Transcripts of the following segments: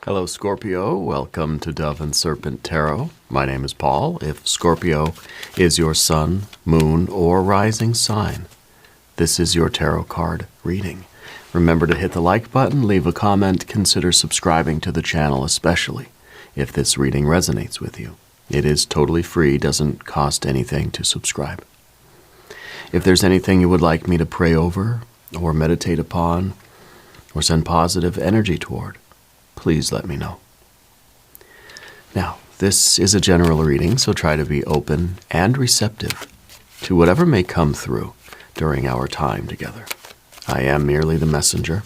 Hello, Scorpio. Welcome to Dove and Serpent Tarot. My name is Paul. If Scorpio is your sun, moon, or rising sign, this is your tarot card reading. Remember to hit the like button, leave a comment, consider subscribing to the channel, especially if this reading resonates with you. It is totally free, doesn't cost anything to subscribe. If there's anything you would like me to pray over, or meditate upon, or send positive energy toward, please let me know. Now, this is a general reading, so try to be open and receptive to whatever may come through during our time together. I am merely the messenger,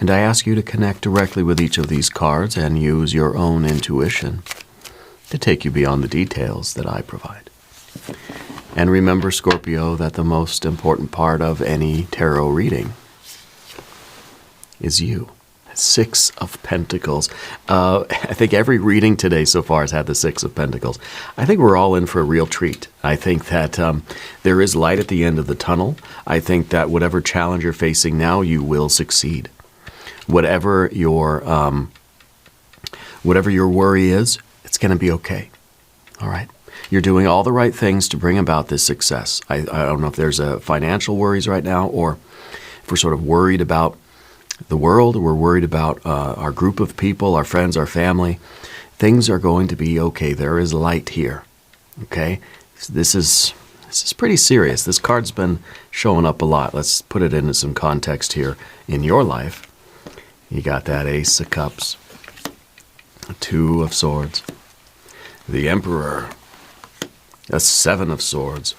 and I ask you to connect directly with each of these cards and use your own intuition to take you beyond the details that I provide. And remember, Scorpio, that the most important part of any tarot reading is you. Six of Pentacles. I think every reading today so far has had the Six of Pentacles. I think we're all in for a real treat. I think that there is light at the end of the tunnel. I think that whatever challenge you're facing now, you will succeed. Whatever your worry is, it's going to be okay. All right? You're doing all the right things to bring about this success. I don't know if there's financial worries right now, or if we're sort of worried about the world, we're worried about our group of people, our friends, our family. Things are going to be okay. There is light here. Okay? This is pretty serious. This card's been showing up a lot. Let's put it into some context here in your life. You got that Ace of Cups, a Two of Swords, the Emperor, a Seven of Swords,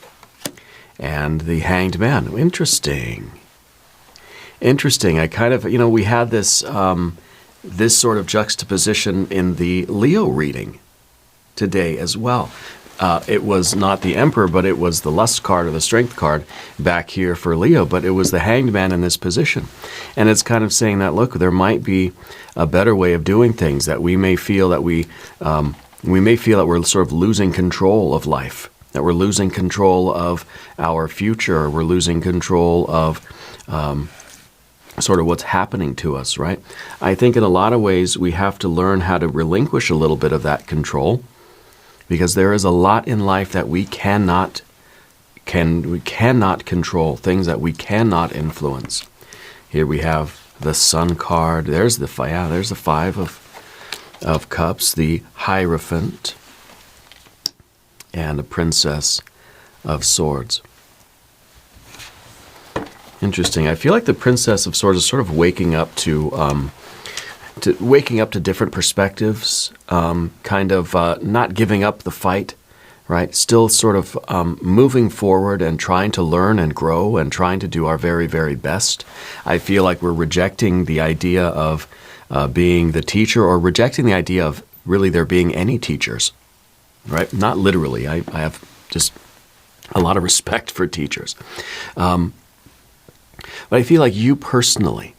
and the Hanged Man. Interesting. I kind of, we had this this sort of juxtaposition in the Leo reading today as well. It was not the Emperor, but it was the Lust card or the Strength card back here for Leo, but it was the Hanged Man in this position. And it's kind of saying that, look, there might be a better way of doing things, that we may feel that we may feel that we're sort of losing control of life, that we're losing control of our future, we're losing control of sort of what's happening to us, right? I think in a lot of ways we have to learn how to relinquish a little bit of that control, because there is a lot in life that we cannot control, things that we cannot influence. Here we have the Sun card. There's the Five of Cups, the Hierophant, and the Princess of Swords. Interesting. I feel like the Princess of Swords is sort of waking up to different perspectives, kind of not giving up the fight, right? Still sort of moving forward and trying to learn and grow and trying to do our very, very best. I feel like we're rejecting the idea of being the teacher, or rejecting the idea of really there being any teachers, right? Not literally. I have just a lot of respect for teachers. But I feel like you personally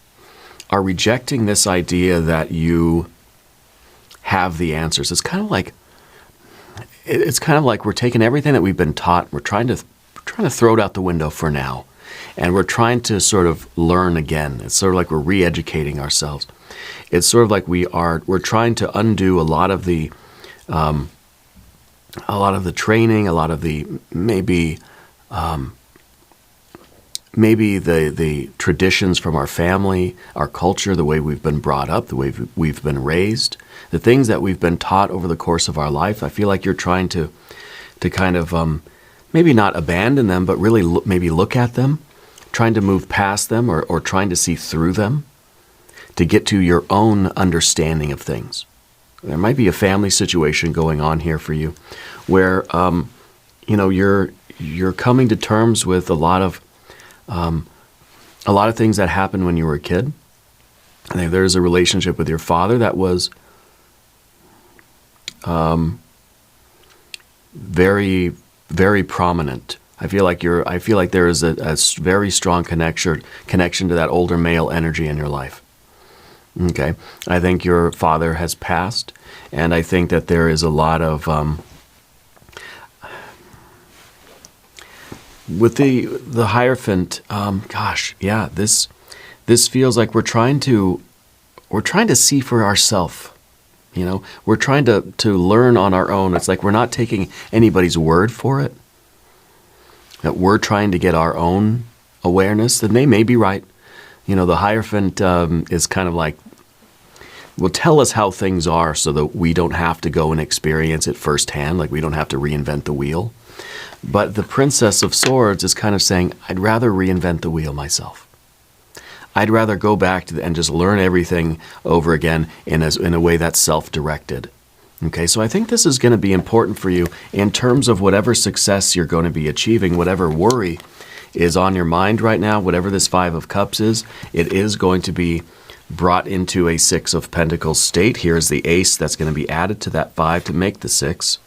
are rejecting this idea that you have the answers. It's kind of like we're taking everything that we've been taught, we're trying to throw it out the window for now, and we're trying to sort of learn again. It's sort of like we're re-educating ourselves. It's sort of like we're trying to undo a lot of the training, a lot of the maybe the traditions from our family, our culture, the way we've been brought up, the way we've been raised, the things that we've been taught over the course of our life. I feel like you're trying to kind of maybe not abandon them, but really maybe look at them, trying to move past them, or trying to see through them to get to your own understanding of things. There might be a family situation going on here for you where you're coming to terms with a lot of things that happened when you were a kid. I think there's a relationship with your father that was very, very prominent. I feel like there is a very strong connection to that older male energy in your life. Okay, I think your father has passed, and I think that there is a lot of with the Hierophant. This feels like we're trying to we're trying to see for ourselves. We're trying to learn on our own. It's like we're not taking anybody's word for it. That we're trying to get our own awareness. That they may be right. The Hierophant is kind of like, will tell us how things are so that we don't have to go and experience it firsthand, like we don't have to reinvent the wheel. But the Princess of Swords is kind of saying, I'd rather reinvent the wheel myself. I'd rather go back and just learn everything over again in a way that's self-directed. Okay, so I think this is going to be important for you in terms of whatever success you're going to be achieving, whatever worry is on your mind right now, whatever this Five of Cups is, it is going to be brought into a Six of Pentacles state. Here's the Ace that's going to be added to that 5 to make the 6.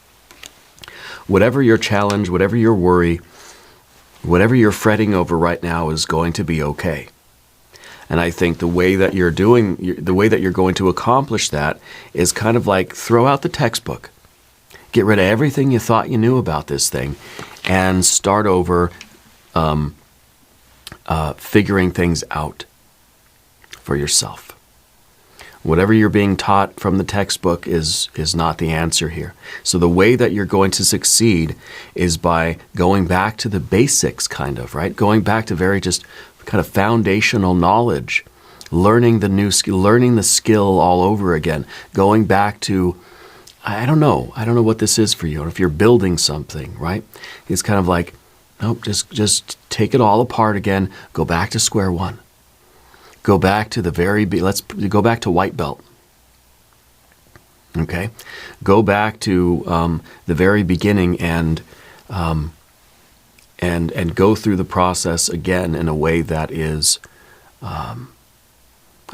Whatever your challenge, whatever your worry, whatever you're fretting over right now is going to be okay. And I think the way that you're going to accomplish that is kind of like throw out the textbook. Get rid of everything you thought you knew about this thing and start over figuring things out for yourself. Whatever you're being taught from the textbook is not the answer here. So the way that you're going to succeed is by going back to the basics, kind of, right? Going back to very just kind of foundational knowledge, learning the new skill, learning the skill all over again, going back to, I don't know what this is for you. If you're building something, right? It's kind of like, nope, just take it all apart again, go back to square one. Go back to let's go back to white belt. Okay? Go back to the very beginning and go through the process again in a way that is, I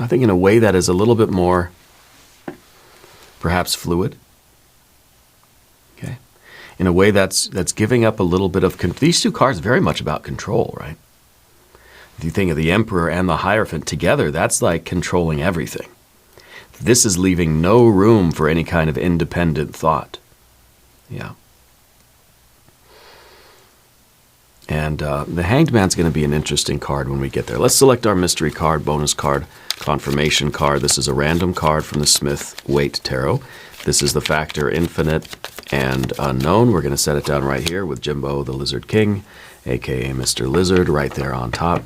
think in a way that is a little bit more, perhaps fluid. Okay? In a way that's giving up a little bit of, these two cards are very much about control, right? If you think of the Emperor and the Hierophant together, that's like controlling everything. This is leaving no room for any kind of independent thought. Yeah. And the Hanged Man's going to be an interesting card when we get there. Let's select our mystery card, bonus card, confirmation card. This is a random card from the Smith-Waite Tarot. This is the factor infinite and unknown. We're going to set it down right here with Jimbo the Lizard King, a.k.a. Mr. Lizard, right there on top.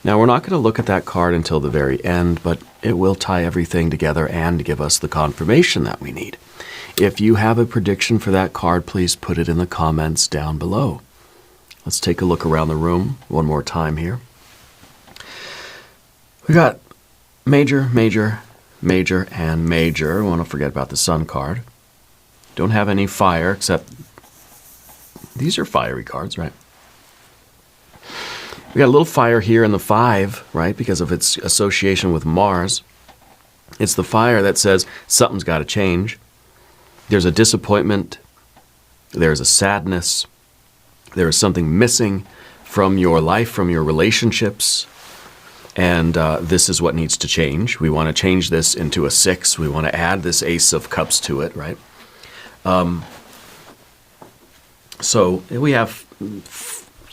Now, we're not going to look at that card until the very end, but it will tie everything together and give us the confirmation that we need. If you have a prediction for that card, please put it in the comments down below. Let's take a look around the room one more time here. We got major, major, major, and major. We want to forget about the Sun card. Don't have any fire, except these are fiery cards, right? We got a little fire here in the 5, right, because of its association with Mars. It's the fire that says something's got to change. There's a disappointment. There's a sadness. There is something missing from your life, from your relationships. And this is what needs to change. We want to change this into a 6. We want to add this Ace of Cups to it, right? So we have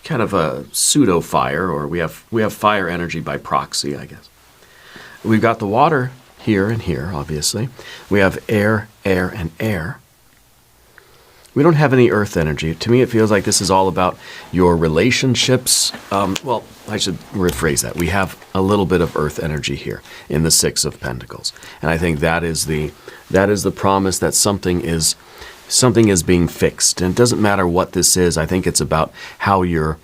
kind of a pseudo fire, or we have fire energy by proxy, I guess. We've got the water here and here, obviously. We have air, air, and air. We don't have any earth energy. To me, it feels like this is all about your relationships. Well, I should rephrase that. We have a little bit of earth energy here in the 6 of Pentacles. And I think that is the promise that something is being fixed. And it doesn't matter what this is. I think it's about how you're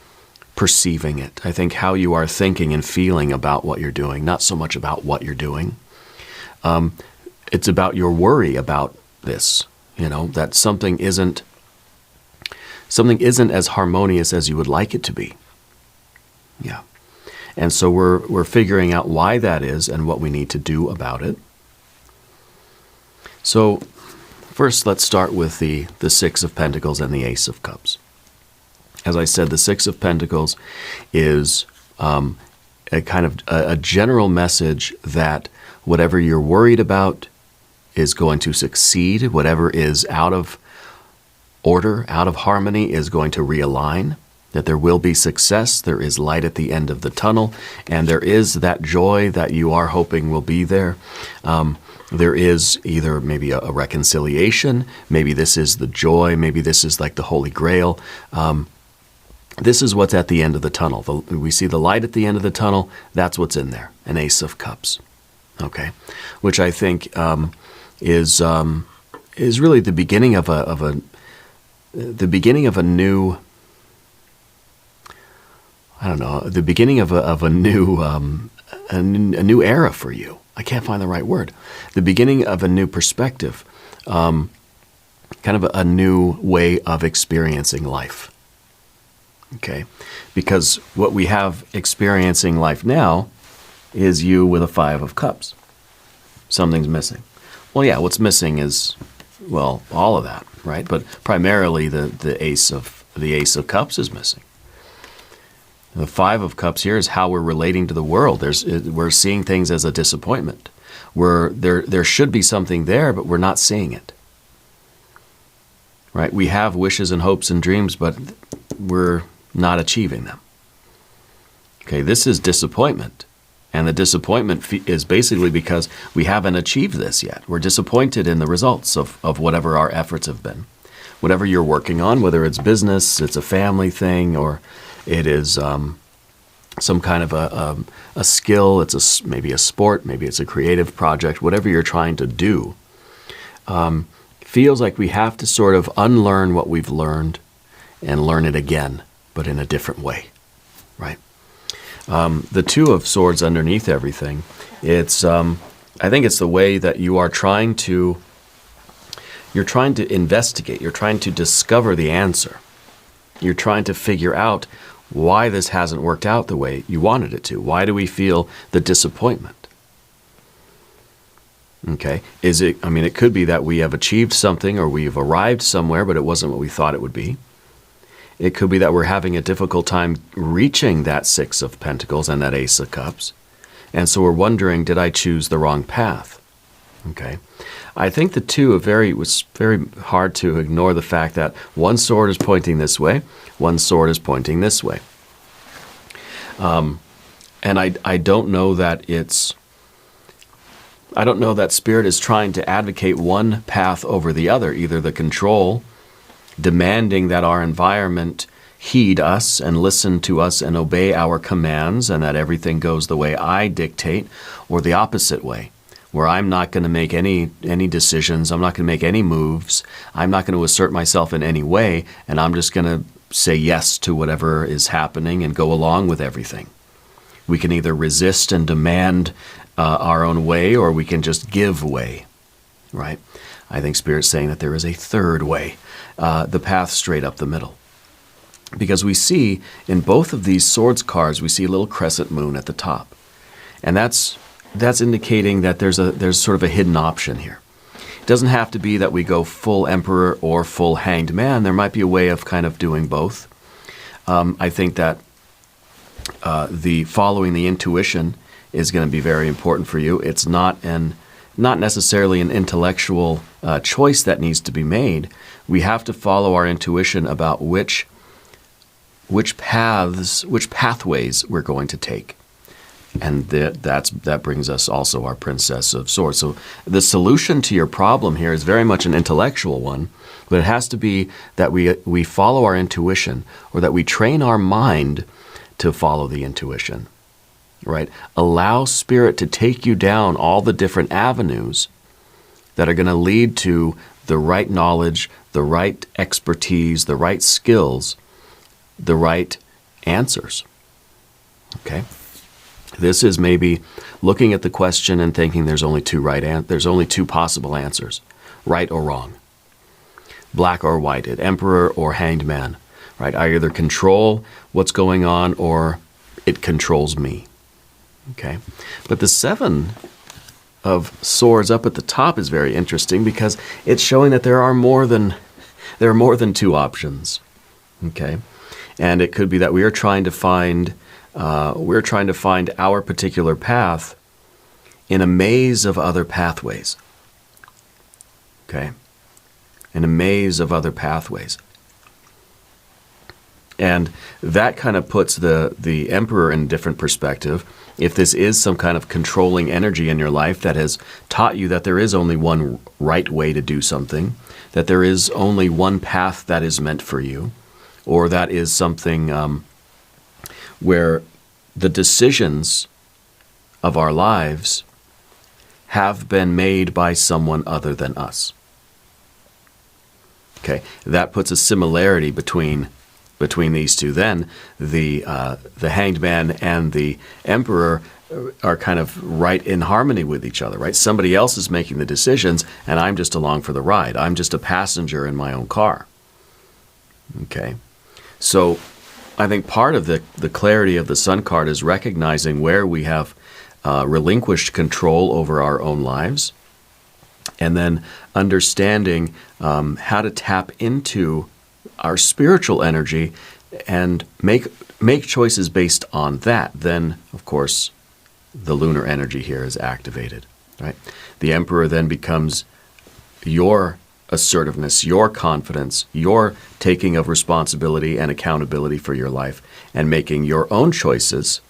perceiving it. I think how you are thinking and feeling about what you're doing, not so much about what you're doing. It's about your worry about this, that something isn't as harmonious as you would like it to be. Yeah. And so we're figuring out why that is and what we need to do about it. So first, let's start with the 6 of Pentacles and the Ace of Cups. As I said, the 6 of Pentacles is a kind of a general message that whatever you're worried about is going to succeed. Whatever is out of order, out of harmony, is going to realign. that there will be success, there is light at the end of the tunnel, and there is that joy that you are hoping will be there. There is either maybe a reconciliation, maybe this is the joy, maybe this is like the Holy Grail. This is what's at the end of the tunnel. We see the light at the end of the tunnel. That's what's in there, an Ace of Cups, okay, which I think is really the beginning of a new. I don't know, the beginning of a new era for you. I can't find the right word. The beginning of a new perspective, kind of a new way of experiencing life. Okay, because what we have experiencing life now is you with a 5 of Cups. Something's missing. Well, yeah, what's missing is, well, all of that, right? But primarily the Ace of Cups is missing. The 5 of Cups here is how we're relating to the world. We're seeing things as a disappointment. There should be something there, but we're not seeing it. Right? We have wishes and hopes and dreams, but we're not achieving them. Okay, this is disappointment. And the disappointment is basically because we haven't achieved this yet. We're disappointed in the results of whatever our efforts have been. Whatever you're working on, whether it's business, it's a family thing, or it is some kind of a skill, it's maybe a sport, maybe it's a creative project, whatever you're trying to do, feels like we have to sort of unlearn what we've learned and learn it again, but in a different way, right? The 2 of Swords underneath everything, it's I think it's the way that you're trying to investigate, you're trying to discover the answer. You're trying to figure out why this hasn't worked out the way you wanted it to. Why do we feel the disappointment? Okay, it could be that we have achieved something or we've arrived somewhere, but it wasn't what we thought it would be. It could be that we're having a difficult time reaching that 6 of Pentacles and that Ace of Cups. And so we're wondering, did I choose the wrong path? Okay. I think the 2 was very hard to ignore the fact that one sword is pointing this way, one sword is pointing this way. And I don't know that Spirit is trying to advocate one path over the other, either the control, demanding that our environment heed us and listen to us and obey our commands and that everything goes the way I dictate, or the opposite way, where I'm not going to make any decisions, I'm not going to make any moves, I'm not going to assert myself in any way, and I'm just going to say yes to whatever is happening and go along with everything. We can either resist and demand our own way, or we can just give way, right? I think Spirit's saying that there is a third way, the path straight up the middle. Because we see in both of these Swords cards, we see a little crescent moon at the top. And that's indicating that there's sort of a hidden option here. It doesn't have to be that we go full Emperor or full Hanged Man. There might be a way of kind of doing both. I think that the following the intuition is going to be very important for you. It's not necessarily an intellectual choice that needs to be made. We have to follow our intuition about which pathways we're going to take. And that brings us also our Princess of Swords. So the solution to your problem here is very much an intellectual one, but it has to be that we follow our intuition, or that we train our mind to follow the intuition, right? Allow Spirit to take you down all the different avenues that are going to lead to the right knowledge, the right expertise, the right skills, the right answers, okay? This is maybe looking at the question and thinking there's only two possible answers, right or wrong, black or white, Emperor or Hanged Man, right? I either control what's going on or it controls me, okay? But the 7 of Swords up at the top is very interesting because it's showing that there are more than 2 options, okay? And it could be that we are trying to find our particular path in a maze of other pathways. Okay? In a maze of other pathways. And that kind of puts the emperor in a different perspective. If this is some kind of controlling energy in your life that has taught you that there is only one right way to do something, that there is only one path that is meant for you, or that is something where the decisions of our lives have been made by someone other than us. Okay, that puts a similarity between these two. Then the hanged man and the emperor are kind of right in harmony with each other, right? Somebody else is making the decisions, and I'm just along for the ride. I'm just a passenger in my own car. Okay, so I think part of the clarity of the Sun card is recognizing where we have relinquished control over our own lives, and then understanding how to tap into our spiritual energy and make choices based on that. Then, of course, the lunar energy here is activated, right? The emperor then becomes your assertiveness, your confidence, your taking of responsibility and accountability for your life and making your own choices.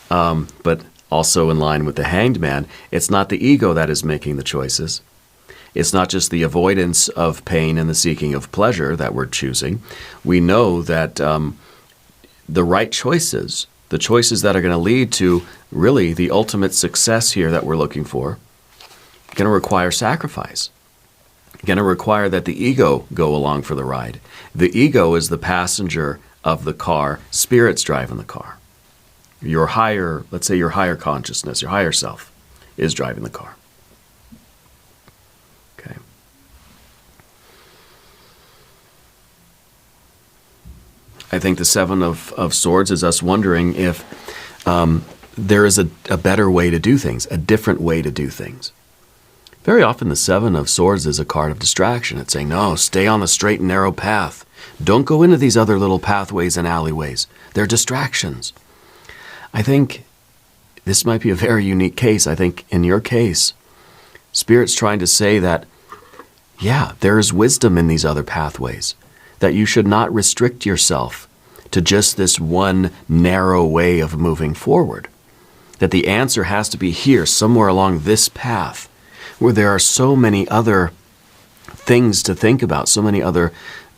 But also in line with the hanged man, it's not the ego that is making the choices. It's not just the avoidance of pain and the seeking of pleasure that we're choosing. We know that the right choices, the choices that are going to lead to really the ultimate success here that we're looking for, going to require sacrifice. Going to require that the ego go along for the ride. The ego is the passenger of the car. Spirit's driving the car. Your higher, let's say your higher consciousness, your higher self is driving the car. Okay. I think the Seven of Swords is us wondering if there is a better way to do things, a different way to do things. Very often the Seven of Swords is a card of distraction. It's saying, no, stay on the straight and narrow path. Don't go into these other little pathways and alleyways. They're distractions. I think this might be a very unique case. I think in your case, Spirit's trying to say that, yeah, there is wisdom in these other pathways, that you should not restrict yourself to just this one narrow way of moving forward, that the answer has to be here, somewhere along this path, where there are so many other things to think about, so many other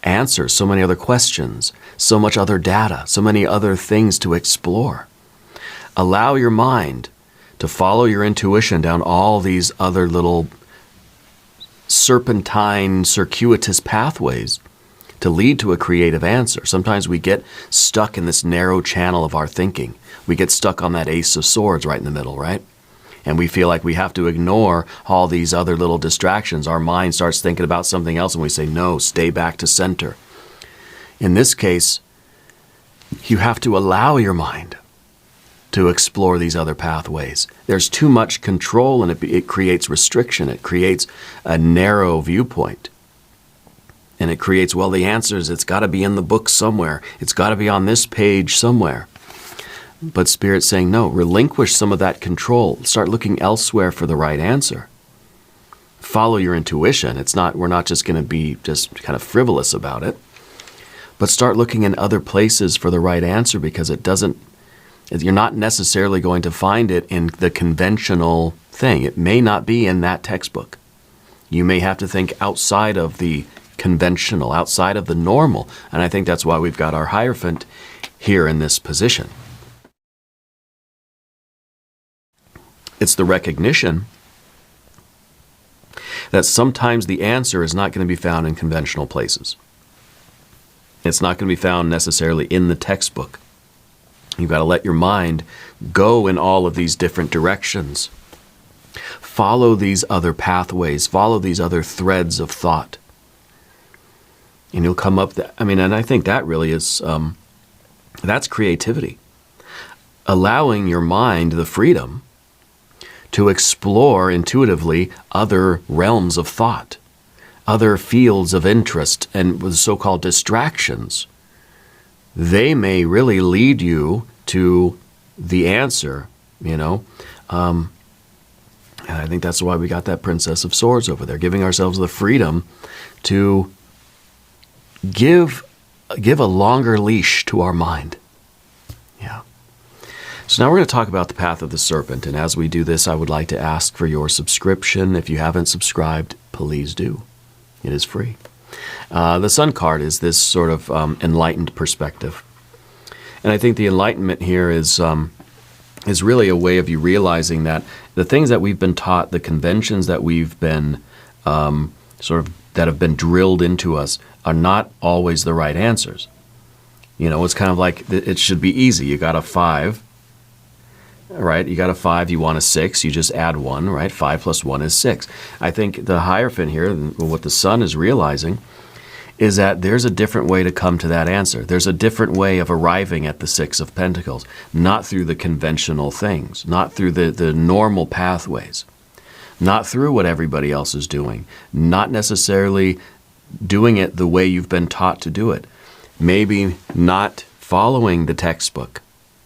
answers, so many other questions, so much other data, so many other things to explore. Allow your mind to follow your intuition down all these other little serpentine, circuitous pathways to lead to a creative answer. Sometimes we get stuck in this narrow channel of our thinking. We get stuck on that Ace of Swords right in the middle, right? And we feel like we have to ignore all these other little distractions. Our mind starts thinking about something else and we say, no, stay back to center. In this case, you have to allow your mind to explore these other pathways. There's too much control and it creates restriction. It creates a narrow viewpoint. And it creates, well, the answers, it's got to be in the book somewhere. It's got to be on this page somewhere. But Spirit's saying, no, relinquish some of that control. Start looking elsewhere for the right answer. Follow your intuition. We're not just going to be just kind of frivolous about it. But start looking in other places for the right answer, because you're not necessarily going to find it in the conventional thing. It may not be in that textbook. You may have to think outside of the conventional, outside of the normal. And I think that's why we've got our Hierophant here in this position. It's the recognition that sometimes the answer is not going to be found in conventional places. It's not going to be found necessarily in the textbook. You've got to let your mind go in all of these different directions. Follow these other pathways. Follow these other threads of thought. And you'll come up, and I think that really is, that's creativity. Allowing your mind the freedom to explore intuitively other realms of thought, other fields of interest, and with so-called distractions. They may really lead you to the answer, And I think that's why we got that Princess of Swords over there, giving ourselves the freedom to give give a longer leash to our mind. Yeah. So now we're going to talk about the path of the serpent. And as we do this, I would like to ask for your subscription. If you haven't subscribed, please do. It is free. The Sun card is this sort of enlightened perspective. And I think the enlightenment here is really a way of you realizing that the things that we've been taught, the conventions that we've been that have been drilled into us are not always the right answers. It's kind of like it should be easy. You got a 5, right? You got a 5, you want a 6, you just add 1, right? 5 plus 1 is 6. I think the Hierophant here, what the Sun is realizing, is that there's a different way to come to that answer. There's a different way of arriving at the 6 of Pentacles, not through the conventional things, not through the normal pathways, not through what everybody else is doing, not necessarily doing it the way you've been taught to do it. Maybe not following the textbook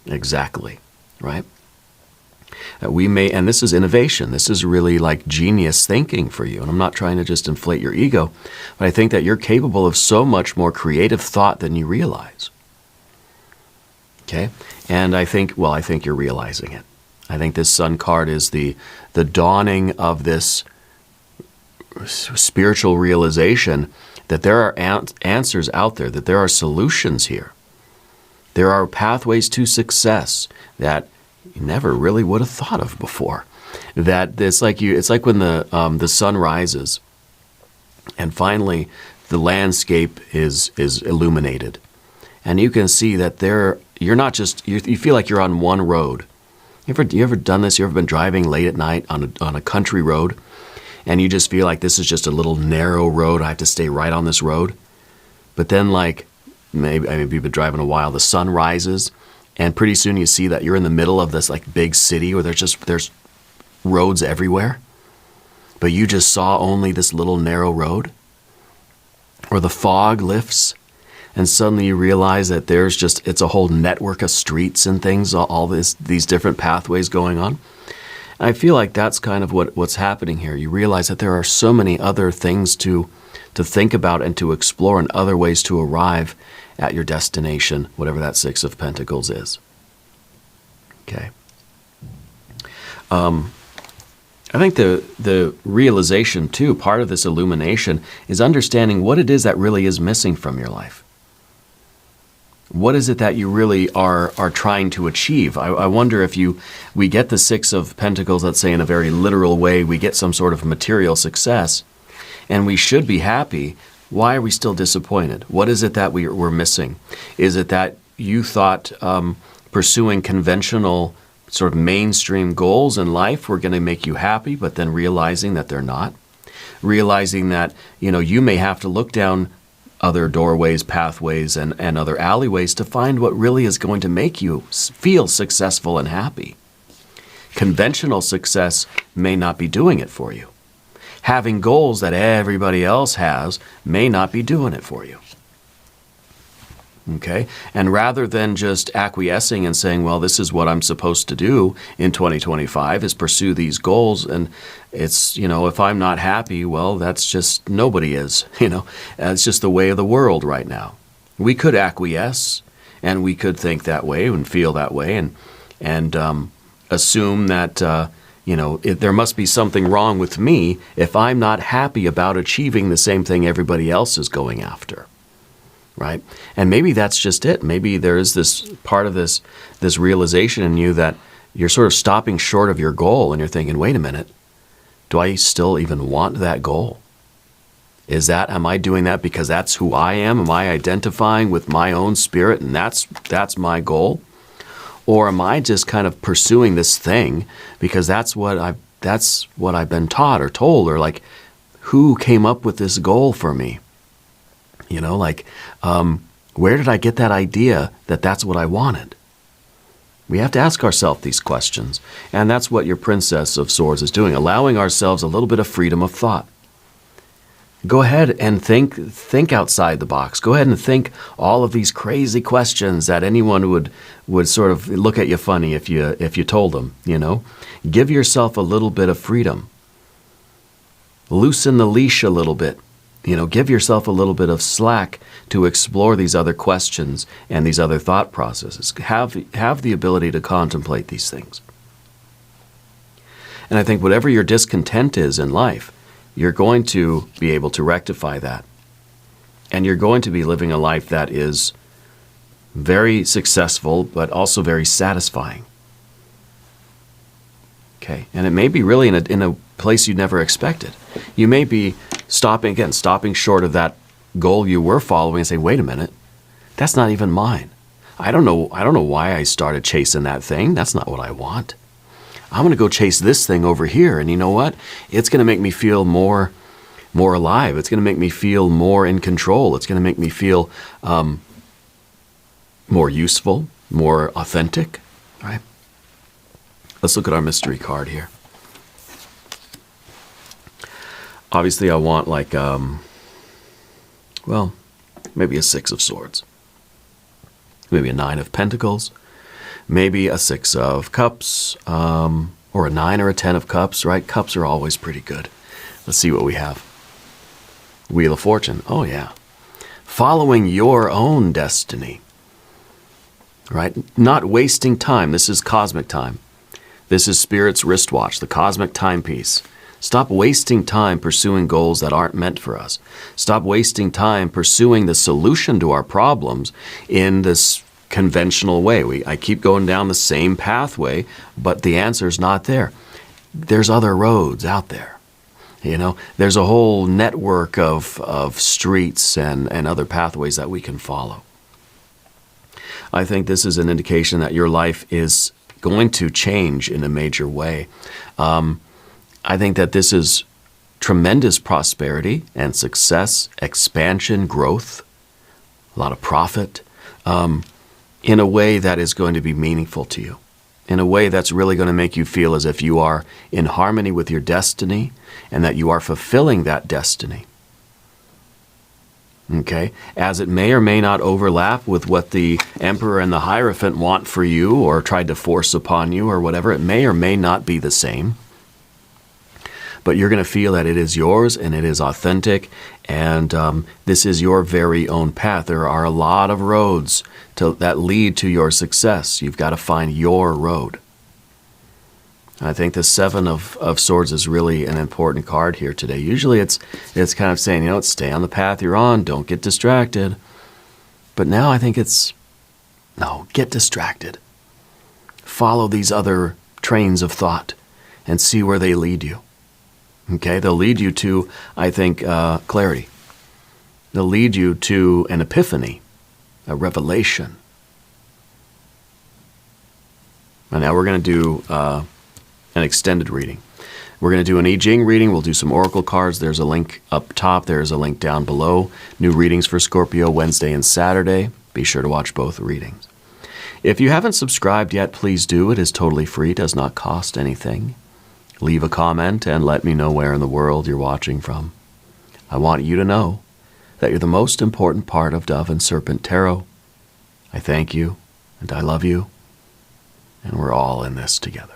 exactly, right? And this is innovation. This is really like genius thinking for you. And I'm not trying to just inflate your ego, but I think that you're capable of so much more creative thought than you realize. Okay? And I think you're realizing it. I think this Sun card is the dawning of this spiritual realization that there are answers out there, that there are solutions here. There are pathways to success that you never really would have thought of before. That it's like when the sun rises, and finally the landscape is illuminated, and you can see that you're not just you feel like you're on one road. You ever done this? You ever been driving late at night on a country road, and you just feel like this is just a little narrow road. I have to stay right on this road. But then, maybe you've been driving a while. The sun rises, and pretty soon you see that you're in the middle of this big city where there's roads everywhere, but you just saw only this little narrow road. Or the fog lifts, and suddenly you realize that it's a whole network of streets and things, all these different pathways going on. And I feel like that's kind of what's happening here. You realize that there are so many other things to think about and to explore, and other ways to arrive at your destination, whatever that 6 of Pentacles is. Okay. I think the realization, too, part of this illumination, is understanding what it is that really is missing from your life. What is it that you really are trying to achieve? I wonder if we get the 6 of Pentacles, let's say in a very literal way, we get some sort of material success, and we should be happy. Why are we still disappointed? What is it that we're missing? Is it that you thought pursuing conventional sort of mainstream goals in life were going to make you happy, but then realizing that they're not? Realizing that, you may have to look down other doorways, pathways, and other alleyways to find what really is going to make you feel successful and happy. Conventional success may not be doing it for you. Having goals that everybody else has may not be doing it for you. Okay? And rather than just acquiescing and saying, well, this is what I'm supposed to do in 2025 is pursue these goals, and it's, if I'm not happy, well, that's just, nobody is, it's just the way of the world right now. We could acquiesce, and we could think that way and feel that way, and assume that, there must be something wrong with me if I'm not happy about achieving the same thing everybody else is going after. Right? And maybe that's just it. Maybe there is this part of this realization in you that you're sort of stopping short of your goal, and you're thinking, wait a minute, do I still even want that goal? Am I doing that because that's who I am? Am I identifying with my own spirit, and that's my goal? Or am I just kind of pursuing this thing because that's what I've been taught or told, or who came up with this goal for me? Where did I get that idea that that's what I wanted? We have to ask ourselves these questions, and that's what your Princess of Swords is doing, allowing ourselves a little bit of freedom of thought. Go ahead and think outside the box. Go ahead and think all of these crazy questions that anyone would sort of look at you funny if you told them, Give yourself a little bit of freedom. Loosen the leash a little bit give yourself a little bit of slack to explore these other questions and these other thought processes. Have the ability to contemplate these things. And I think whatever your discontent is in life, you're going to be able to rectify that. And you're going to be living a life that is very successful, but also very satisfying. Okay, and it may be really in a place you never expected. You may be stopping short of that goal you were following and say, wait a minute, that's not even mine. I don't know why I started chasing that thing. That's not what I want. I'm going to go chase this thing over here, and you know what? It's going to make me feel more alive. It's going to make me feel more in control. It's going to make me feel more useful, more authentic. All right. Let's look at our mystery card here. Obviously, I want maybe a 6 of Swords. Maybe a 9 of Pentacles. Maybe a 6 of Cups, or a 9 or a 10 of Cups, right? Cups are always pretty good. Let's see what we have. Wheel of Fortune. Oh, yeah. Following your own destiny, right? Not wasting time. This is cosmic time. This is Spirit's wristwatch, the cosmic timepiece. Stop wasting time pursuing goals that aren't meant for us. Stop wasting time pursuing the solution to our problems in this conventional way. I keep going down the same pathway, but the answer's not there. There's other roads out there. There's a whole network of streets and other pathways that we can follow. I think this is an indication that your life is going to change in a major way. I think that this is tremendous prosperity and success, expansion, growth, a lot of profit, in a way that is going to be meaningful to you, in a way that's really going to make you feel as if you are in harmony with your destiny and that you are fulfilling that destiny. Okay? As it may or may not overlap with what the Emperor and the Hierophant want for you or tried to force upon you or whatever, it may or may not be the same. But you're going to feel that it is yours and it is authentic, and this is your very own path. There are a lot of roads that lead to your success. You've got to find your road. I think the 7 of Swords is really an important card here today. Usually it's kind of saying, stay on the path you're on, don't get distracted. But now I think no, get distracted. Follow these other trains of thought and see where they lead you. Okay, they'll lead you to, I think, clarity. They'll lead you to an epiphany, a revelation. And now we're going to do an extended reading. We're going to do an I Ching reading. We'll do some oracle cards. There's a link up top. There's a link down below. New readings for Scorpio Wednesday and Saturday. Be sure to watch both readings. If you haven't subscribed yet, please do. It is totally free. Does not cost anything. Leave a comment and let me know where in the world you're watching from. I want you to know that you're the most important part of Dove and Serpent Tarot. I thank you, and I love you, and we're all in this together.